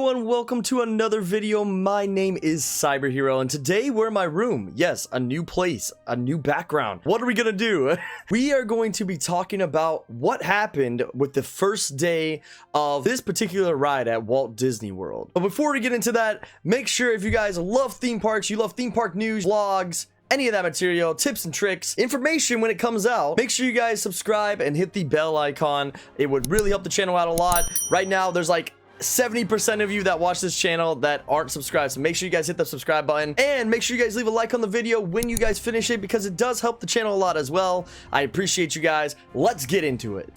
everyone, welcome to another video. My name is Cyberhero, and today we're in my room. Yes, a new place, a new background. What are we gonna do? We are going to be talking about what happened with the first day of this particular ride at Walt Disney World. But before we get into that, make sure if you guys love theme parks, you love theme park news, vlogs, any of that material, tips and tricks, information when it comes out, make sure you guys subscribe and hit the bell icon. It would really help the channel out a lot. Right now, there's like 70% of you that watch this channel that aren't subscribed, so make sure you guys hit the subscribe button and make sure you guys leave a like on the video when you guys finish it, because it does help the channel a lot as well. I appreciate you guys. Let's get into it.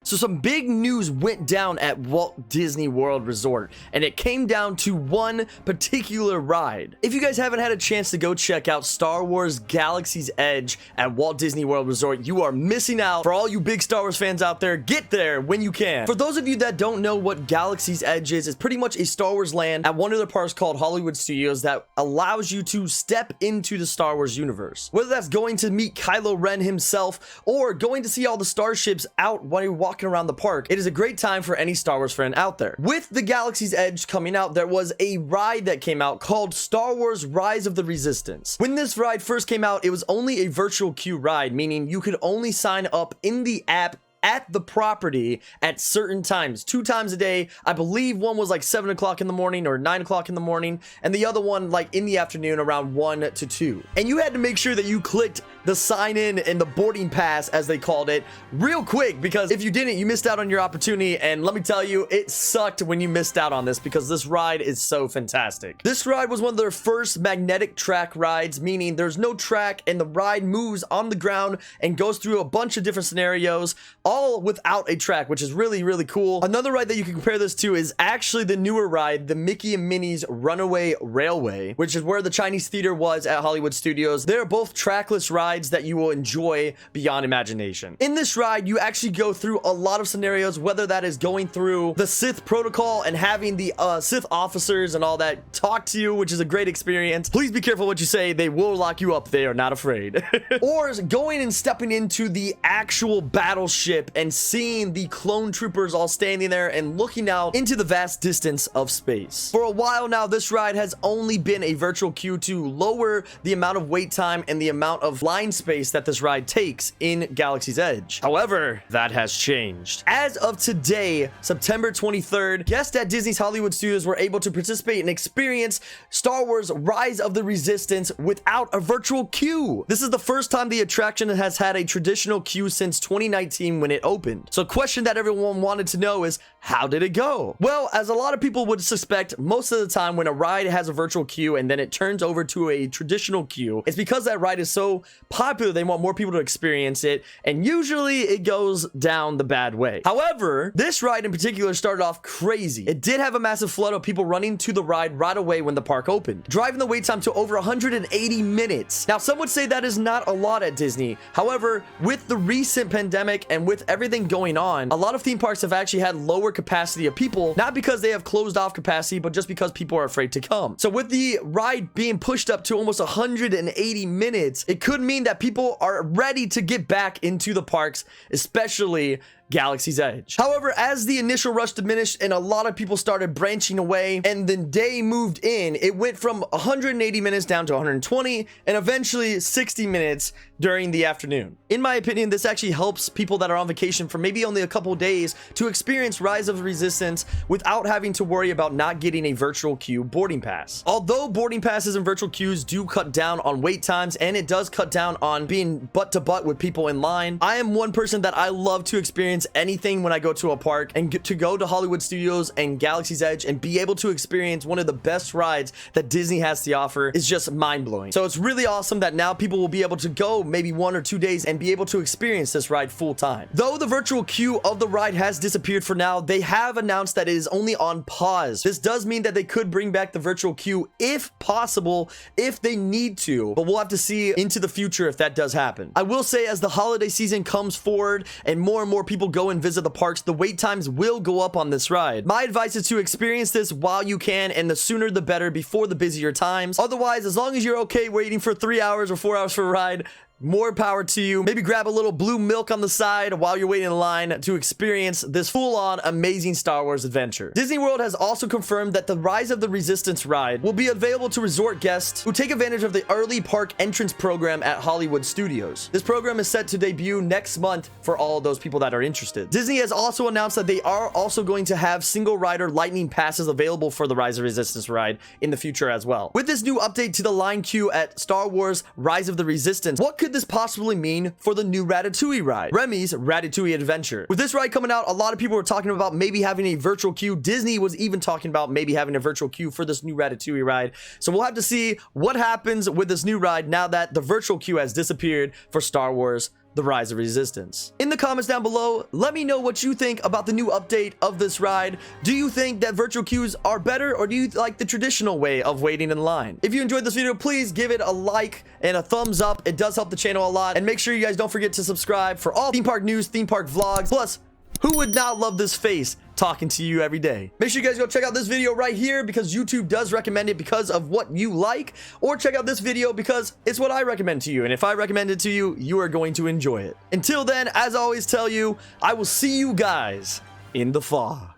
So some big news went down at Walt Disney World Resort, and it came down to one particular ride. If you guys haven't had a chance to go check out Star Wars Galaxy's Edge at Walt Disney World Resort, you are missing out. For all you big Star Wars fans out there, get there when you can. For those of you that don't know what Galaxy's Edge is, it's pretty much a Star Wars land at one of the parks called Hollywood Studios that allows you to step into the Star Wars universe. Whether that's going to meet Kylo Ren himself or going to see all the starships out while you're walking around the park, it is a great time for any Star Wars fan out there. With the Galaxy's Edge coming out, there was a ride that came out called Star Wars Rise of the Resistance. When this ride first came out, it was only a virtual queue ride, meaning you could only sign up in the app at the property at certain times, 2 times a day. I believe one was like 7 o'clock in the morning or 9 o'clock in the morning, and the other one like in the afternoon around 1 to 2. And you had to make sure that you clicked the sign in and the boarding pass, as they called it, real quick, because if you didn't, you missed out on your opportunity. And let me tell you, it sucked when you missed out on this, because this ride is so fantastic. This ride was one of their first magnetic track rides, meaning there's no track and the ride moves on the ground and goes through a bunch of different scenarios, all without a track, which is really, really cool. Another ride that you can compare this to is actually the newer ride, the Mickey and Minnie's Runaway Railway, which is where the Chinese theater was at Hollywood Studios. They're both trackless rides that you will enjoy beyond imagination. In this ride, you actually go through a lot of scenarios, whether that is going through the Sith protocol and having the Sith officers and all that talk to you, which is a great experience. Please be careful what you say. They will lock you up. They are not afraid. Or going and stepping into the actual battleship and seeing the clone troopers all standing there and looking out into the vast distance of space. For a while now, this ride has only been a virtual queue to lower the amount of wait time and the amount of line space that this ride takes in Galaxy's Edge. However, that has changed. As of today, September 23rd, guests at Disney's Hollywood Studios were able to participate and experience Star Wars Rise of the Resistance without a virtual queue. This is the first time the attraction has had a traditional queue since 2019 when it opened. So a question that everyone wanted to know is, how did it go? Well, as a lot of people would suspect, most of the time when a ride has a virtual queue and then it turns over to a traditional queue, it's because that ride is so popular, they want more people to experience it, and usually it goes down the bad way. However, this ride in particular started off crazy. It did have a massive flood of people running to the ride right away when the park opened, driving the wait time to over 180 minutes. Now, some would say that is not a lot at Disney. However, with the recent pandemic and with everything going on, a lot of theme parks have actually had lower capacity of people, not because they have closed off capacity, but just because people are afraid to come. So with the ride being pushed up to almost 180 minutes, it could mean that people are ready to get back into the parks, especially Galaxy's Edge. However, as the initial rush diminished and a lot of people started branching away and the day moved in, it went from 180 minutes down to 120 and eventually 60 minutes during the afternoon. In my opinion, this actually helps people that are on vacation for maybe only a couple days to experience Rise of Resistance without having to worry about not getting a virtual queue boarding pass. Although boarding passes and virtual queues do cut down on wait times and it does cut down on being butt to butt with people in line, I am one person that I love to experience anything when I go to a park, and to go to Hollywood Studios and Galaxy's Edge and be able to experience one of the best rides that Disney has to offer is just mind-blowing. So it's really awesome that now people will be able to go maybe 1 or 2 days and be able to experience this ride full time. Though the virtual queue of the ride has disappeared for now, they have announced that it is only on pause. This does mean that they could bring back the virtual queue if possible, if they need to, but we'll have to see into the future if that does happen. I will say, as the holiday season comes forward and more people go and visit the parks, the wait times will go up on this ride. My advice is to experience this while you can, and the sooner the better, before the busier times. Otherwise, as long as you're okay waiting for 3 hours or 4 hours for a ride, more power to you. Maybe grab a little blue milk on the side while you're waiting in line to experience this full-on amazing Star Wars adventure. Disney World has also confirmed that the Rise of the Resistance ride will be available to resort guests who take advantage of the early park entrance program at Hollywood Studios. This program is set to debut next month for all of those people that are interested. Disney has also announced that they are also going to have single rider lightning passes available for the Rise of Resistance ride in the future as well. With this new update to the line queue at Star Wars Rise of the Resistance, what could this possibly mean for the new Ratatouille ride, Remy's Ratatouille Adventure? With this ride coming out, a lot of people were talking about maybe having a virtual queue. Disney was even talking about maybe having a virtual queue for this new Ratatouille ride. So we'll have to see what happens with this new ride now that the virtual queue has disappeared for Star Wars The Rise of Resistance. In the comments down below, let me know what you think about the new update of this ride. Do you think that virtual queues are better, or do you like the traditional way of waiting in line? If you enjoyed this video, please give it a like and a thumbs up. It does help the channel a lot. And make sure you guys don't forget to subscribe for all theme park news, theme park vlogs. Plus, who would not love this face talking to you every day? Make sure you guys go check out this video right here because YouTube does recommend it because of what you like, or check out this video because it's what I recommend to you. And if I recommend it to you, you are going to enjoy it. Until then, as I always tell you, I will see you guys in the fog.